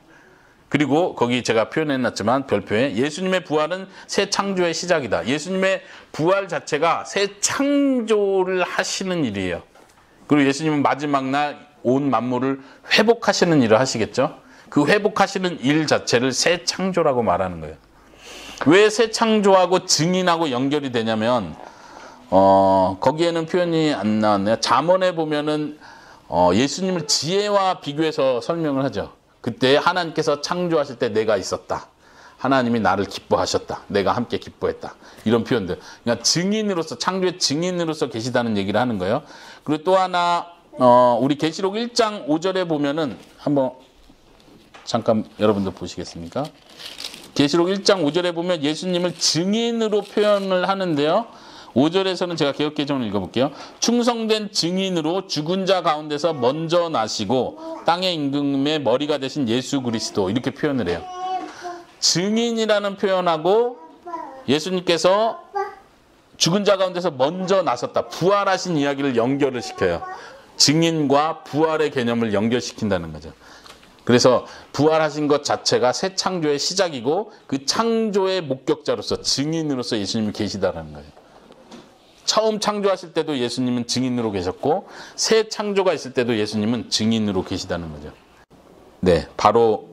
그리고 거기 제가 표현해놨지만 별표에 예수님의 부활은 새 창조의 시작이다. 예수님의 부활 자체가 새 창조를 하시는 일이에요. 그리고 예수님은 마지막 날 온 만물을 회복하시는 일을 하시겠죠. 그 회복하시는 일 자체를 새 창조라고 말하는 거예요. 왜 새 창조하고 증인하고 연결이 되냐면 거기에는 표현이 안 나왔네요. 잠언에 보면은 예수님을 지혜와 비교해서 설명을 하죠. 그때 하나님께서 창조하실 때 내가 있었다. 하나님이 나를 기뻐하셨다. 내가 함께 기뻐했다. 이런 표현들. 그러니까 증인으로서 창조의 증인으로서 계시다는 얘기를 하는 거예요. 그리고 또 하나 우리 계시록 1장 5절에 보면은 한번 잠깐 여러분들 보시겠습니까? 계시록 1장 5절에 보면 예수님을 증인으로 표현을 하는데요. 5절에서는 제가 개역개정을 읽어볼게요. 충성된 증인으로 죽은 자 가운데서 먼저 나시고 땅의 임금의 머리가 되신 예수 그리스도 이렇게 표현을 해요. 증인이라는 표현하고 예수님께서 죽은 자 가운데서 먼저 나섰다. 부활하신 이야기를 연결을 시켜요. 증인과 부활의 개념을 연결시킨다는 거죠. 그래서 부활하신 것 자체가 새 창조의 시작이고 그 창조의 목격자로서 증인으로서 예수님이 계시다라는 거예요. 처음 창조하실 때도 예수님은 증인으로 계셨고 새 창조가 있을 때도 예수님은 증인으로 계시다는 거죠. 네, 바로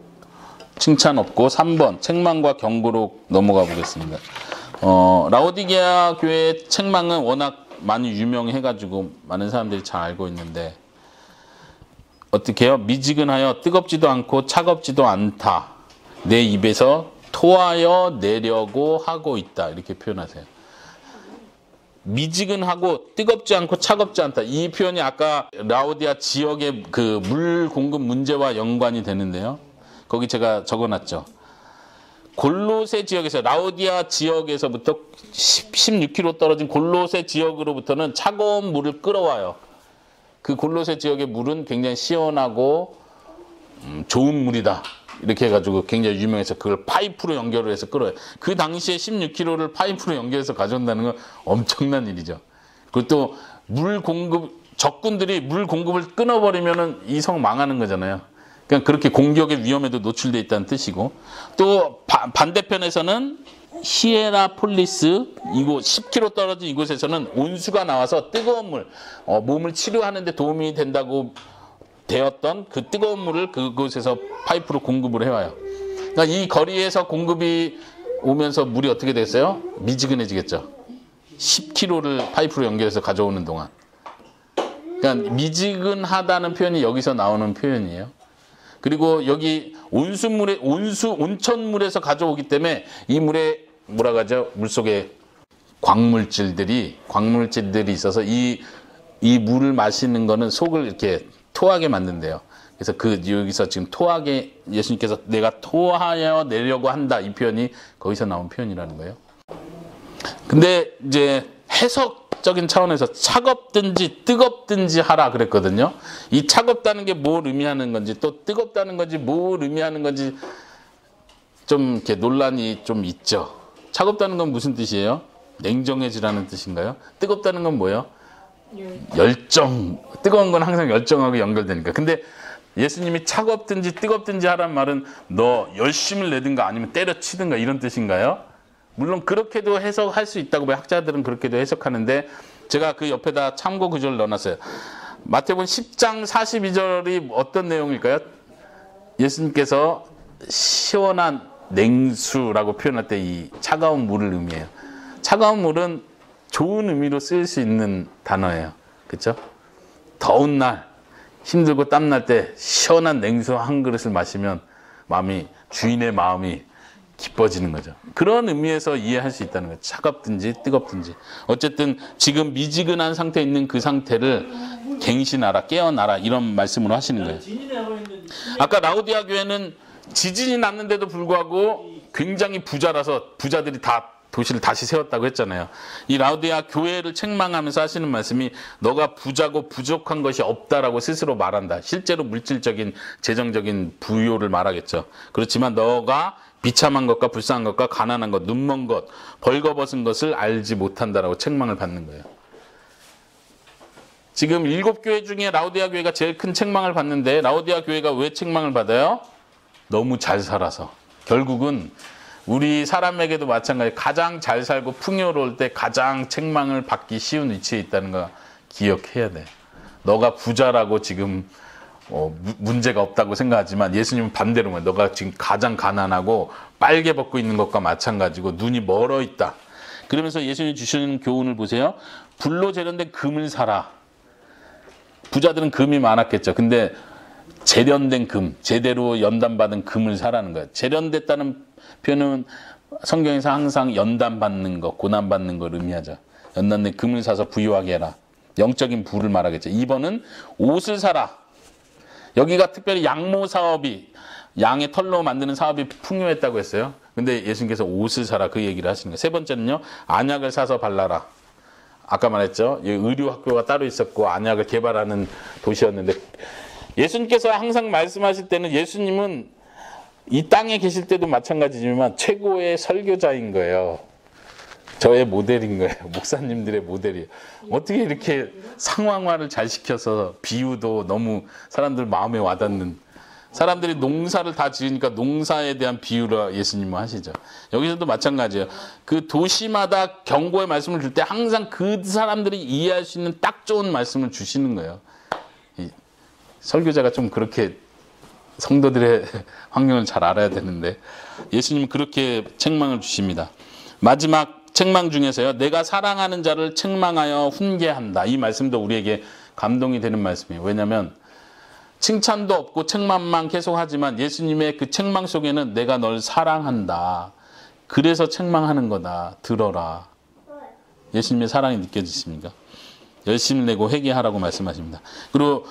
칭찬 없고 3번 책망과 경고로 넘어가 보겠습니다. 라오디게아 교회의 책망은 워낙 많이 유명해가지고 많은 사람들이 잘 알고 있는데 어떻게 해요? 미지근하여 뜨겁지도 않고 차갑지도 않다. 내 입에서 토하여 내려고 하고 있다. 이렇게 표현하세요. 미지근하고 뜨겁지 않고 차갑지 않다. 이 표현이 아까 라오디아 지역의 그 물 공급 문제와 연관이 되는데요. 거기 제가 적어놨죠. 골로새 지역에서 라오디아 지역에서부터 16km 떨어진 골로새 지역으로부터는 차가운 물을 끌어와요. 그 골로새 지역의 물은 굉장히 시원하고 좋은 물이다. 이렇게 해가지고 굉장히 유명해서 그걸 파이프로 연결을 해서 끌어요. 그 당시에 16km를 파이프로 연결해서 가져온다는 건 엄청난 일이죠. 그리고 또 물 공급, 적군들이 물 공급을 끊어버리면은 이 성 망하는 거잖아요. 그러니까 그렇게 공격의 위험에도 노출되어 있다는 뜻이고 또 반대편에서는 히에라폴리스 이곳 10km 떨어진 이곳에서는 온수가 나와서 뜨거운 물, 몸을 치료하는 데 도움이 된다고 되었던 그 뜨거운 물을 그곳에서 파이프로 공급을 해와요. 그러니까 이 거리에서 공급이 오면서 물이 어떻게 됐어요? 미지근해지겠죠. 10km를 파이프로 연결해서 가져오는 동안. 그러니까 미지근하다는 표현이 여기서 나오는 표현이에요. 그리고 여기 온천물에서 가져오기 때문에 이 물에 뭐라고 하죠? 물속에 광물질들이 있어서 이 물을 마시는 거는 속을 이렇게 토하게 만든대요. 그래서 여기서 지금 토하게 예수님께서 내가 토하여 내려고 한다 이 표현이 거기서 나온 표현이라는 거예요. 근데 이제 해석적인 차원에서 차갑든지 뜨겁든지 하라 그랬거든요. 이 차갑다는 게 뭘 의미하는 건지 또 뜨겁다는 건지 뭘 의미하는 건지 좀 이렇게 논란이 좀 있죠. 차갑다는 건 무슨 뜻이에요? 냉정해지라는 뜻인가요? 뜨겁다는 건 뭐예요? 열정. 뜨거운 건 항상 열정하고 연결되니까. 근데 예수님이 차갑든지 뜨겁든지 하란 말은 너 열심을 내든가 아니면 때려치든가 이런 뜻인가요? 물론 그렇게도 해석할 수 있다고 학자들은 그렇게도 해석하는데 제가 그 옆에다 참고 구절을 넣어놨어요. 마태복음 10장 42절이 어떤 내용일까요? 예수님께서 시원한 냉수라고 표현할 때 이 차가운 물을 의미해요. 차가운 물은 좋은 의미로 쓰일 수 있는 단어예요. 그렇죠? 더운 날 힘들고 땀날 때 시원한 냉수 한 그릇을 마시면 주인의 마음이 기뻐지는 거죠. 그런 의미에서 이해할 수 있다는 거예요. 차갑든지 뜨겁든지. 어쨌든 지금 미지근한 상태에 있는 그 상태를 갱신하라, 깨어나라 이런 말씀으로 하시는 거예요. 아까 라오디아 교회는 지진이 났는데도 불구하고 굉장히 부자라서 부자들이 다 도시를 다시 세웠다고 했잖아요. 이 라오디아 교회를 책망하면서 하시는 말씀이 너가 부자고 부족한 것이 없다라고 스스로 말한다. 실제로 물질적인 재정적인 부요를 말하겠죠. 그렇지만 너가 비참한 것과 불쌍한 것과 가난한 것, 눈먼 것, 벌거벗은 것을 알지 못한다라고 책망을 받는 거예요. 지금 7교회 중에 라오디아 교회가 제일 큰 책망을 받는데 라오디아 교회가 왜 책망을 받아요? 너무 잘 살아서. 결국은 우리 사람에게도 마찬가지 가장 잘 살고 풍요로울 때 가장 책망을 받기 쉬운 위치에 있다는 거 기억해야 돼. 너가 부자라고 지금 문제가 없다고 생각하지만 예수님은 반대로 말해요. 너가 지금 가장 가난하고 빨개 벗고 있는 것과 마찬가지고 눈이 멀어 있다. 그러면서 예수님이 주시는 교훈을 보세요. 불로 재련된 금을 사라. 부자들은 금이 많았겠죠. 근데 재련된 금, 제대로 연단받은 금을 사라는 거예요. 재련됐다는 표현은 성경에서 항상 연단받는 것, 고난받는 걸 의미하죠. 연단된 금을 사서 부유하게 해라. 영적인 부를 말하겠죠. 2번은 옷을 사라. 여기가 특별히 양모 사업이, 양의 털로 만드는 사업이 풍요했다고 했어요. 근데 예수님께서 옷을 사라 그 얘기를 하시는 거예요. 세 번째는요, 안약을 사서 발라라. 아까 말했죠. 의료학교가 따로 있었고 안약을 개발하는 도시였는데 예수님께서 항상 말씀하실 때는 예수님은 이 땅에 계실 때도 마찬가지지만 최고의 설교자인 거예요. 저의 모델인 거예요. 목사님들의 모델이에요. 어떻게 이렇게 상황화를 잘 시켜서 비유도 너무 사람들 마음에 와닿는, 사람들이 농사를 다 지으니까 농사에 대한 비유를 예수님은 하시죠. 여기서도 마찬가지예요. 그 도시마다 경고의 말씀을 줄 때 항상 그 사람들이 이해할 수 있는 딱 좋은 말씀을 주시는 거예요. 이 설교자가 좀 그렇게 성도들의 환경을 잘 알아야 되는데 예수님은 그렇게 책망을 주십니다. 마지막 책망 중에서요, 내가 사랑하는 자를 책망하여 훈계한다. 이 말씀도 우리에게 감동이 되는 말씀이에요. 왜냐하면 칭찬도 없고 책망만 계속하지만 예수님의 그 책망 속에는 내가 널 사랑한다. 그래서 책망하는 거다. 들어라. 예수님의 사랑이 느껴지십니까? 열심히 내고 회개하라고 말씀하십니다. 그리고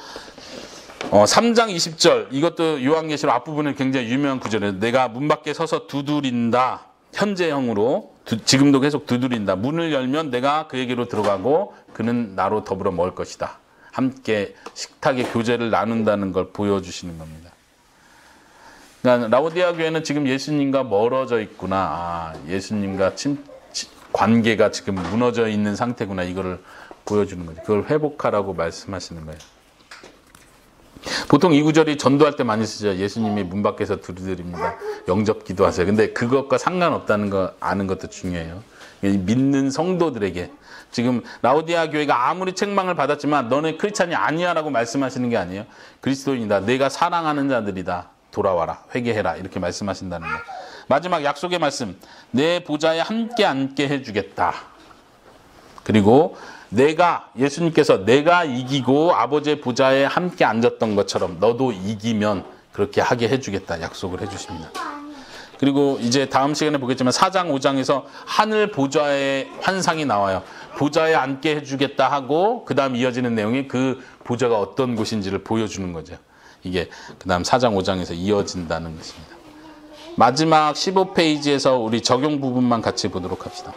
3장 20절, 이것도 요한계시록 앞부분에 굉장히 유명한 구절이에요. 내가 문 밖에 서서 두드린다. 현재형으로 지금도 계속 두드린다. 문을 열면 내가 그에게로 들어가고 그는 나로 더불어 먹을 것이다. 함께 식탁의 교제를 나눈다는 걸 보여주시는 겁니다. 그러니까 라오디아 교회는 지금 예수님과 멀어져 있구나. 예수님과 관계가 지금 무너져 있는 상태구나. 이거를 보여주는 거죠. 그걸 회복하라고 말씀하시는 거예요. 보통 이 구절이 전도할 때 많이 쓰죠. 예수님이 문 밖에서 두드립니다. 영접 기도하세요. 근데 그것과 상관없다는 거 아는 것도 중요해요. 믿는 성도들에게 지금 라오디아 교회가 아무리 책망을 받았지만 너네 크리스찬이 아니야 라고 말씀하시는 게 아니에요. 그리스도인이다. 내가 사랑하는 자들이다. 돌아와라. 회개해라. 이렇게 말씀하신다는 거예요. 마지막 약속의 말씀. 내 보좌에 함께 앉게 해주겠다. 그리고 예수님께서 내가 이기고 아버지의 보좌에 함께 앉았던 것처럼 너도 이기면 그렇게 하게 해주겠다. 약속을 해주십니다. 그리고 이제 다음 시간에 보겠지만 4장 5장에서 하늘 보좌의 환상이 나와요. 보좌에 앉게 해주겠다 하고 그 다음 이어지는 내용이 그 보좌가 어떤 곳인지를 보여주는 거죠. 이게 그 다음 4장 5장에서 이어진다는 것입니다. 마지막 15페이지에서 우리 적용 부분만 같이 보도록 합시다.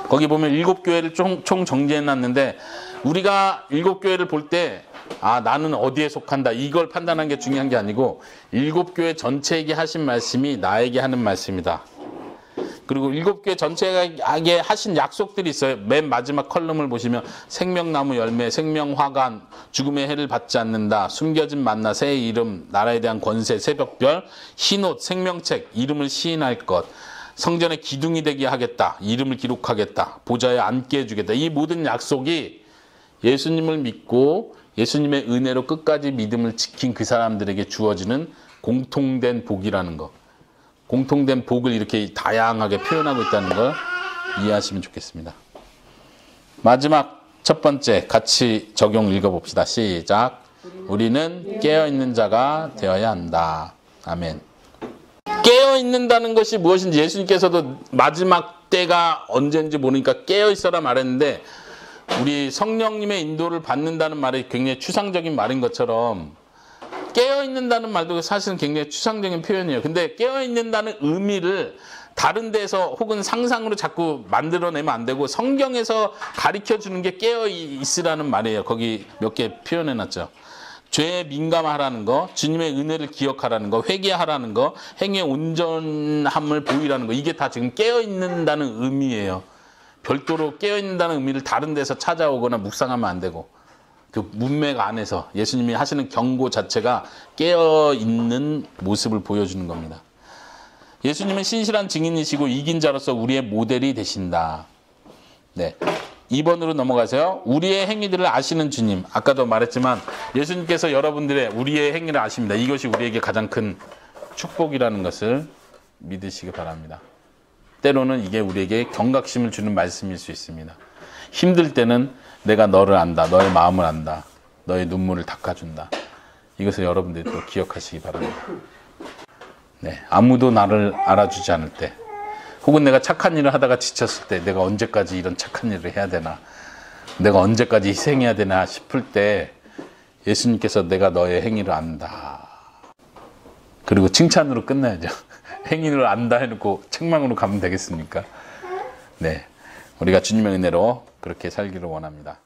거기 보면 7교회를 총 정리해놨는데 우리가 7교회를 볼 때 나는 어디에 속한다 이걸 판단하는 게 중요한 게 아니고 7교회 전체에게 하신 말씀이 나에게 하는 말씀이다. 그리고 7교회 전체에게 하신 약속들이 있어요. 맨 마지막 컬럼을 보시면 생명나무 열매, 생명화관, 죽음의 해를 받지 않는다, 숨겨진 만나, 새 이름, 나라에 대한 권세, 새벽별, 흰옷, 생명책, 이름을 시인할 것, 성전의 기둥이 되게 하겠다, 이름을 기록하겠다, 보좌에 앉게 해주겠다. 이 모든 약속이 예수님을 믿고 예수님의 은혜로 끝까지 믿음을 지킨 그 사람들에게 주어지는 공통된 복이라는 거. 공통된 복을 이렇게 다양하게 표현하고 있다는 걸 이해하시면 좋겠습니다. 마지막 첫 번째 같이 적용 읽어봅시다. 시작. 우리는 깨어있는 자가 되어야 한다. 아멘. 깨어있는다는 것이 무엇인지 예수님께서도 마지막 때가 언제인지 모르니까 깨어있어라 말했는데 우리 성령님의 인도를 받는다는 말이 굉장히 추상적인 말인 것처럼 깨어있는다는 말도 사실은 굉장히 추상적인 표현이에요. 근데 깨어있는다는 의미를 다른 데서 혹은 상상으로 자꾸 만들어내면 안 되고 성경에서 가르쳐주는 게 깨어있으라는 말이에요. 거기 몇 개 표현해놨죠. 죄에 민감하라는 거, 주님의 은혜를 기억하라는 거, 회개하라는 거, 행위의 온전함을 보이라는 거, 이게 다 지금 깨어있는다는 의미예요. 별도로 깨어있는다는 의미를 다른 데서 찾아오거나 묵상하면 안 되고 그 문맥 안에서 예수님이 하시는 경고 자체가 깨어있는 모습을 보여주는 겁니다. 예수님은 신실한 증인이시고 이긴 자로서 우리의 모델이 되신다. 네. 2번으로 넘어가세요. 우리의 행위들을 아시는 주님. 아까도 말했지만 예수님께서 여러분들의 우리의 행위를 아십니다. 이것이 우리에게 가장 큰 축복이라는 것을 믿으시기 바랍니다. 때로는 이게 우리에게 경각심을 주는 말씀일 수 있습니다. 힘들 때는 내가 너를 안다. 너의 마음을 안다. 너의 눈물을 닦아준다. 이것을 여러분들이 또 기억하시기 바랍니다. 네, 아무도 나를 알아주지 않을 때 혹은 내가 착한 일을 하다가 지쳤을 때 내가 언제까지 이런 착한 일을 해야 되나 내가 언제까지 희생해야 되나 싶을 때 예수님께서 내가 너의 행위를 안다. 그리고 칭찬으로 끝나야죠. 행위를 안다 해놓고 책망으로 가면 되겠습니까? 네, 우리가 주님의 은혜로 그렇게 살기를 원합니다.